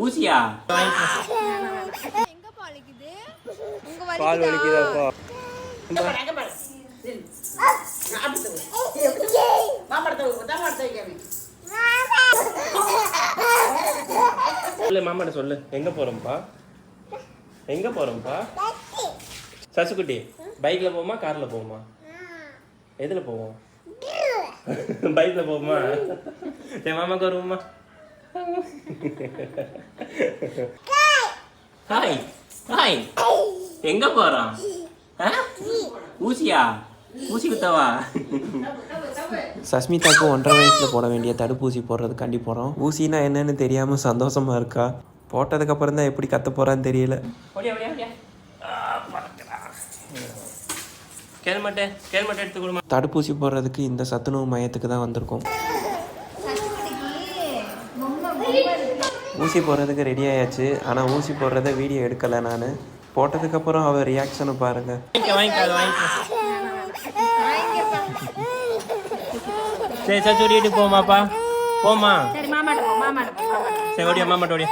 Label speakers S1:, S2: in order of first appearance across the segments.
S1: ஊசியா?
S2: எங்க பாலிக்குது?
S1: கால் வலிக்குதாப்பா? மாமாட்ட சொல்லு. எங்க போறோம்ப்பா? எங்க போறோம்ப்பா? சசுக்குட்டி, பைக்ல போமா கார்ல போமா? எதுல போவோம்? பைக்ல போமா? என் மாமாக்கு வருவோமா? ஹாய் ஹாய், எங்க போறோம்? ஊசியா? ஊசி குத்தவா?
S3: சஸ்மிதாக்கு 1.5 வயசில் போட வேண்டிய தடுப்பூசி போடுறதுக்காண்டி போகிறோம். ஊசினா என்னன்னு தெரியாமல் சந்தோஷமாக இருக்கா. போட்டதுக்கப்புறம் தான் எப்படி கத்த போகிறான்னு தெரியல. தடுப்பூசி போடுறதுக்கு இந்த சத்துணவு மையத்துக்கு தான் வந்திருக்கோம். ஊசி போடுறதுக்கு ரெடி ஆயாச்சு. ஆனால் ஊசி போடுறத வீடியோ எடுக்கலை நான். போட்டதுக்கப்புறம் அவள் ரியாக்ஷனை பாருங்கள்.
S1: சரி சச்சு ஓடிட்டு போமாப்பா, போமா. சரி ஓடியா, மாமாட்ட ஓடியா.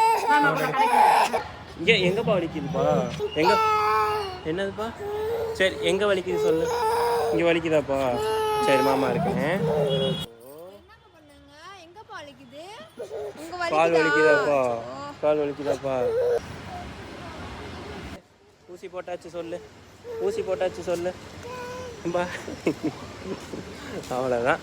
S1: இங்கே எங்கப்பா வலிக்குதுப்பா? எங்க என்னதுப்பா? சரி எங்கே வலிக்குது சொல்லு. இங்கே வலிக்குதாப்பா? சரி மாமா இருக்கேன். கால் வலிக்குதாப்பா? கால் வலிக்குதாப்பா? ஊசி போட்டாச்சு சொல்லு. ஊசி போட்டாச்சு சொல்லு. அவ்வளோதான்.